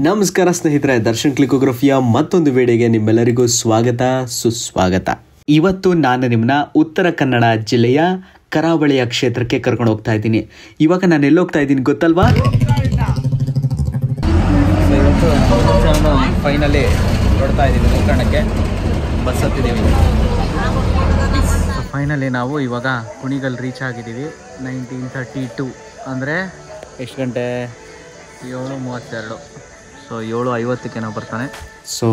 ನಮಸ್ಕಾರ ಸ್ನೇಹಿತರೆ, ದರ್ಶನ್ ಕ್ಲಿಕೋಗ್ರಫಿಯ ಮತ್ತೊಂದು ವಿಡಿಯೋಗೆ ನಿಮ್ಮೆಲ್ಲರಿಗೂ ಸ್ವಾಗತ ಸುಸ್ವಾಗತ. ಇವತ್ತು ನಾನು ನಿಮ್ಮನ್ನ ಉತ್ತರ ಕನ್ನಡ ಜಿಲ್ಲೆಯ ಕರಾವಳಿಯ ಕ್ಷೇತ್ರಕ್ಕೆ ಕರ್ಕೊಂಡು ಹೋಗ್ತಾ ಇದ್ದೀನಿ. ಇವಾಗ ನಾನು ಎಲ್ಲಿ ಹೋಗ್ತಾ ಇದ್ದೀನಿ ಗೊತ್ತಲ್ವಾ? ಇವತ್ತು ಫೈನಲಿ ಹೊರಡ್ತಾ ಇದ್ದೀವಿ ಗೋಕರ್ಣಕ್ಕೆ. ಬಸ್ ಹತ್ತಿದ್ದೀವಿ. ಫೈನಲಿ ನಾವು ಇವಾಗ ಕುಣಿಗಲ್ ರೀಚ್ ಆಗಿದ್ದೀವಿ. 1932 ಅಂದರೆ ಎಷ್ಟು ಗಂಟೆ? 7:32. ಸೊ 7:50ಕ್ಕೆ ನಾವು ಬರ್ತಾನೆ. ಸೊ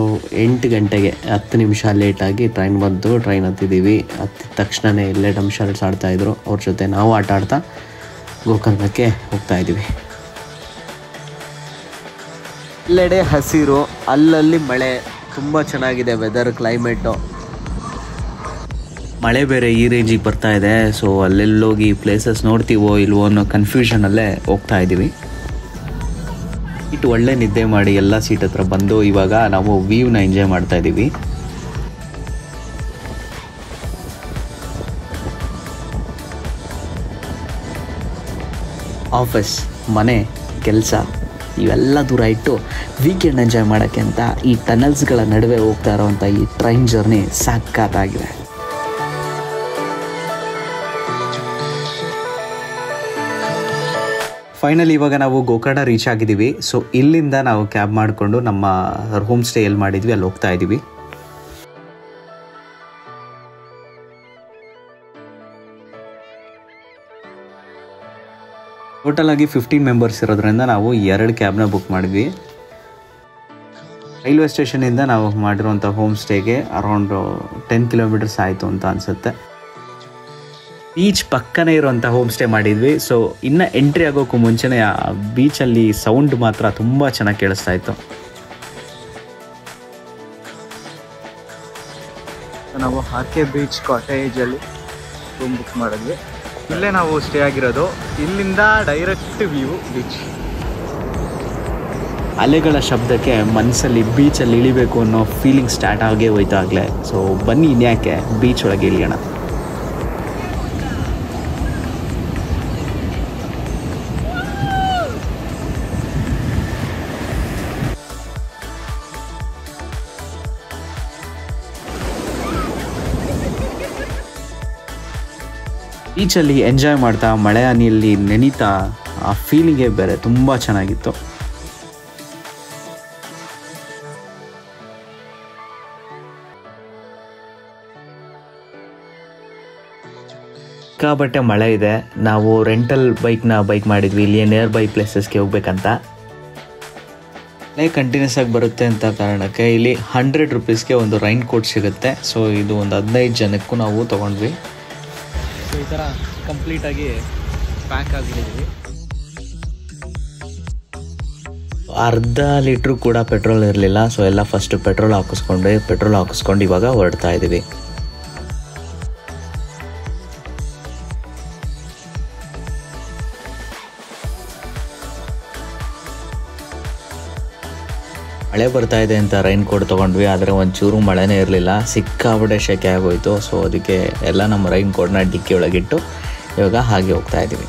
8 ಗಂಟೆಗೆ 10 ನಿಮಿಷ ಲೇಟಾಗಿ ಟ್ರೈನ್ ಬಂತು. ಟ್ರೈನ್ ಹತ್ತಿದ್ದೀವಿ. ಹತ್ತಿದ ತಕ್ಷಣವೇ ಇಲ್ಲೇ ಡಮ್ಶರ್ಟ್ಸ್ ಆಡ್ತಾಯಿದ್ರು. ಅವ್ರ ಜೊತೆ ನಾವು ಆಟ ಆಡ್ತಾ ಗೋಕರ್ಣಕ್ಕೆ ಹೋಗ್ತಾ ಇದ್ದೀವಿ. ಎಲ್ಲೆಡೆ ಹಸಿರು, ಅಲ್ಲಲ್ಲಿ ಮಳೆ. ತುಂಬ ಚೆನ್ನಾಗಿದೆ ವೆದರ್, ಕ್ಲೈಮೇಟು. ಮಳೆ ಬೇರೆ ಈ ರೇಂಜಿಗೆ ಬರ್ತಾ ಇದೆ. ಸೊ ಅಲ್ಲೆಲ್ಲೋಗಿ ಪ್ಲೇಸಸ್ ನೋಡ್ತೀವೋ ಇಲ್ವೋ ಅನ್ನೋ ಕನ್ಫ್ಯೂಷನಲ್ಲೇ ಹೋಗ್ತಾ ಇದ್ದೀವಿ. ಒಳ್ಳೆ ನಿದ್ದೆ ಮಾಡಿ ಎಲ್ಲ ಸೀಟ್ ಹತ್ರ ಬಂದು ಇವಾಗ ನಾವು ವ್ಯೂನ ಎಂಜಾಯ್ ಮಾಡ್ತಾ ಇದ್ದೀವಿ. ಆಫೀಸ್, ಮನೆ, ಕೆಲಸ ಇವೆಲ್ಲ ದೂರ ಇಟ್ಟು ವೀಕೆಂಡ್ ಎಂಜಾಯ್ ಮಾಡೋಕ್ಕೆ ಅಂತ ಈ ಟನಲ್ಸ್ಗಳ ನಡುವೆ ಹೋಗ್ತಾ ಇರೋವಂಥ ಈ ಟ್ರೈನ್ ಜರ್ನಿ ಸಖತ್ತಾಗಿದೆ. ಫೈನಲಿ ಇವಾಗ ನಾವು ಗೋಕರ್ಣ ರೀಚ್ ಆಗಿದ್ದೀವಿ. ಸೊ ಇಲ್ಲಿಂದ ನಾವು ಕ್ಯಾಬ್ ಮಾಡಿಕೊಂಡು ನಮ್ಮ ಹೋಮ್ ಸ್ಟೇ ಎಲ್ಲಿ ಮಾಡಿದ್ವಿ ಅಲ್ಲಿ ಹೋಗ್ತಾ ಇದ್ದೀವಿ. ಟೋಟಲ್ ಆಗಿ 15 ಮೆಂಬರ್ಸ್ ಇರೋದ್ರಿಂದ ನಾವು 2 ಕ್ಯಾಬ್ನ ಬುಕ್ ಮಾಡಿದ್ವಿ. ರೈಲ್ವೆ ಸ್ಟೇಷನಿಂದ ನಾವು ಮಾಡಿರುವಂಥ ಹೋಮ್ ಸ್ಟೇಗೆ ಅರೌಂಡ್ 10 ಕಿಲೋಮೀಟರ್ಸ್ ಆಯಿತು ಅಂತ ಅನಿಸುತ್ತೆ. ಬೀಚ್ ಪಕ್ಕನೇ ಇರುವಂಥ ಹೋಮ್ ಸ್ಟೇ ಮಾಡಿದ್ವಿ. ಸೊ ಇನ್ನು ಎಂಟ್ರಿ ಆಗೋಕ್ಕೂ ಮುಂಚೆನೇ ಆ ಬೀಚಲ್ಲಿ ಸೌಂಡ್ ಮಾತ್ರ ತುಂಬ ಚೆನ್ನಾಗಿ ಕೇಳಿಸ್ತಾ ಇತ್ತು. ನಾವು ಆರ್ಕೆ ಬೀಚ್ ಕಾಟೇಜಲ್ಲಿ ರೂಮ್ ಬುಕ್ ಮಾಡಿದ್ವಿ. ಇಲ್ಲೇ ನಾವು ಸ್ಟೇ ಆಗಿರೋದು. ಇಲ್ಲಿಂದ ಡೈರೆಕ್ಟ್ ವ್ಯೂ ಬೀಚ್. ಅಲೆಗಳ ಶಬ್ದಕ್ಕೆ ಮನಸ್ಸಲ್ಲಿ ಬೀಚಲ್ಲಿ ಇಳಿಬೇಕು ಅನ್ನೋ ಫೀಲಿಂಗ್ ಸ್ಟಾರ್ಟ್ ಆಗೇ ಹೋಯ್ತು ಆಗಲೇ. ಸೊ ಬನ್ನಿ ಇನ್ಯಾಕೆ ಬೀಚ್ ಒಳಗೆ ಇಳಿಯೋಣ. ಬೀಚಲ್ಲಿ ಎಂಜಾಯ್ ಮಾಡ್ತಾ ಮಳೆ ಹನಿಯಲ್ಲಿ ನೆನೀತಾ ಆ ಫೀಲಿಂಗೇ ಬೇರೆ, ತುಂಬ ಚೆನ್ನಾಗಿತ್ತು. ಸಿಕ್ಕಾಪಟ್ಟೆ ಮಳೆ ಇದೆ. ನಾವು ರೆಂಟಲ್ ಬೈಕ್ ಮಾಡಿದ್ವಿ ಇಲ್ಲಿ ನಿಯರ್ ಬೈ ಪ್ಲೇಸಸ್ಗೆ ಹೋಗ್ಬೇಕಂತ. ಮಳೆ ಕಂಟಿನ್ಯೂಸ್ ಆಗಿ ಬರುತ್ತೆ ಅಂತ ಕಾರಣಕ್ಕೆ ಇಲ್ಲಿ 100 ರೂಪೀಸ್ಗೆ ಒಂದು ರೈನ್ ಕೋಟ್ ಸಿಗುತ್ತೆ. ಸೊ ಇದು ಒಂದು 15 ಜನಕ್ಕೂ ನಾವು ತೊಗೊಂಡ್ವಿ. ಸೊ ಈ ಥರ ಕಂಪ್ಲೀಟಾಗಿ ಪ್ಯಾಕ್ ಆಗಿದ್ದೀವಿ. ಅರ್ಧ ಲೀಟ್ರು ಕೂಡ ಪೆಟ್ರೋಲ್ ಇರಲಿಲ್ಲ. ಸೊ ಎಲ್ಲ ಫಸ್ಟು ಪೆಟ್ರೋಲ್ ಹಾಕಿಸ್ಕೊಂಡು ಇವಾಗ ಹೊರಡ್ತಾ ಇದ್ದೀವಿ. ಮಳೆ ಬರ್ತಾ ಇದೆ ಅಂತ ರೈನ್ ಕೋಟ್ ತೊಗೊಂಡ್ವಿ. ಆದರೆ ಒಂಚೂರು ಮಳೆನೇ ಇರಲಿಲ್ಲ. ಸಿಕ್ಕಾಪಟ್ಟೆ ಶೆಕೆ ಆಗೋಯ್ತು. ಸೊ ಅದಕ್ಕೆ ಎಲ್ಲ ನಮ್ಮ ರೈನ್ ಕೋಟ್ನ ಡಿಕ್ಕಿ ಒಳಗಿಟ್ಟು ಇವಾಗ ಹಾಗೆ ಹೋಗ್ತಾ ಇದ್ದೀವಿ.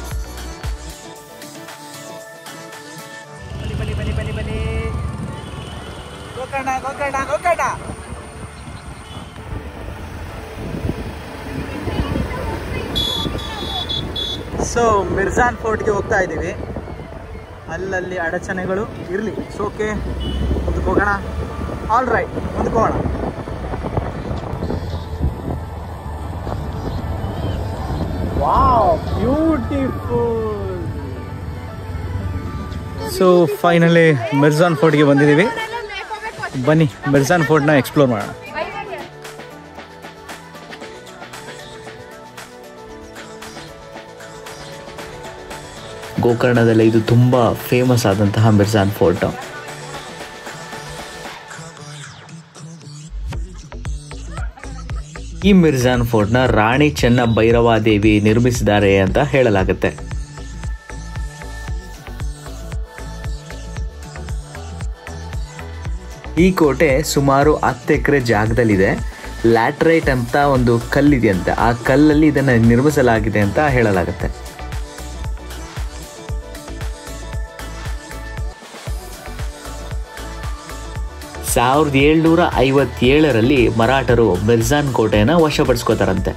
ಸೊ ಮಿರ್ಜಾನ್ ಫೋರ್ಟ್ಗೆ ಹೋಗ್ತಾ ಇದ್ದೀವಿ. ಅಲ್ಲಲ್ಲಿ ಅಡಚಣೆಗಳು ಇರಲಿ, ಓಕೆ, ಮುಂದಕ್ಕೆ ಹೋಗೋಣ. ಆಲ್ ರೈಟ್, ಮುಂದಕ್ಕೆ ಹೋಗೋಣ. Wow, beautiful. So finally Mirjan ಫೋರ್ಟ್ಗೆ ಬಂದಿದ್ದೀವಿ. ಬನ್ನಿ ಮಿರ್ಜಾನ್ ಫೋರ್ಟ್ನ ಎಕ್ಸ್ಪ್ಲೋರ್ ಮಾಡೋಣ. ಗೋಕರ್ಣದಲ್ಲಿ ಇದು ತುಂಬ ಫೇಮಸ್ ಆದಂತಹ ಮಿರ್ಜಾನ್ ಫೋರ್ಟ್. ಈ ಮಿರ್ಜಾನ್ ಫೋರ್ಟ್ನ ರಾಣಿ ಚೆನ್ನಭೈರವಾದೇವಿ ನಿರ್ಮಿಸಿದ್ದಾರೆ ಅಂತ ಹೇಳಲಾಗುತ್ತೆ. ಈ ಕೋಟೆ ಸುಮಾರು 10 ಎಕರೆ ಜಾಗದಲ್ಲಿದೆ. ಲ್ಯಾಟ್ರೈಟ್ ಅಂತ ಒಂದು ಕಲ್ಲಿದೆಯಂತೆ. ಆ ಕಲ್ಲಲ್ಲಿ ಇದನ್ನು ನಿರ್ಮಿಸಲಾಗಿದೆ ಅಂತ ಹೇಳಲಾಗುತ್ತೆ. 1757ರಲ್ಲಿ ಮರಾಠರು ಮಿರ್ಜಾನ್ ಕೋಟೆಯನ್ನು ವಶಪಡಿಸ್ಕೋತಾರಂತೆ.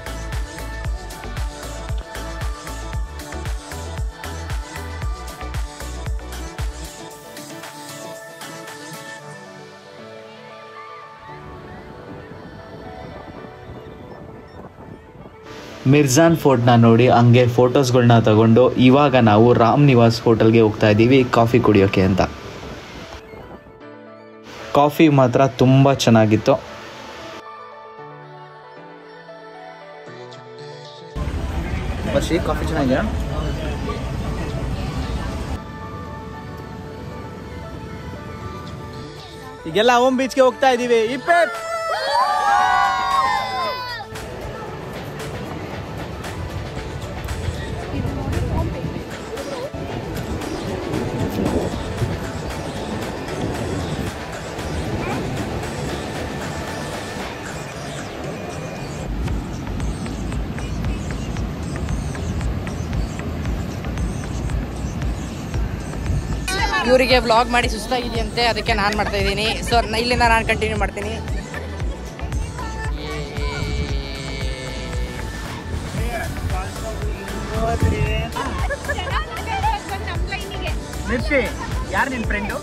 ಮಿರ್ಜಾನ್ ಫೋರ್ಟ್ನ ನೋಡಿ ಹಂಗೆ ಫೋಟೋಸ್ಗಳನ್ನ ತಗೊಂಡು ಇವಾಗ ನಾವು ರಾಮ್ ನಿವಾಸ್ ಹೋಟೆಲ್ಗೆ ಹೋಗ್ತಾ ಇದ್ದೀವಿ ಕಾಫಿ ಕುಡಿಯೋಕ್ಕೆ ಅಂತ. ಕಾಫಿ ಮಾತ್ರ ತುಂಬ ಚೆನ್ನಾಗಿತ್ತು. ಕಾಫಿ ಚೆನ್ನಾಗಿದೆ. ಈಗೆಲ್ಲ ಓಮ್ ಬೀಚ್ಗೆ ಹೋಗ್ತಾ ಇದ್ದೀವಿ. ಇವರಿಗೆ ವ್ಲಾಗ್ ಮಾಡಿ ಸುಸ್ತಾಗಿದೆಯಂತೆ, ಅದಕ್ಕೆ ನಾನು ಮಾಡ್ತಾ ಇದ್ದೀನಿ. ಸೊ ಇಲ್ಲಿಂದ ನಾನು ಕಂಟಿನ್ಯೂ ಮಾಡ್ತೀನಿ. ಯಾರು ನಿನ್ನ ಫ್ರೆಂಡು?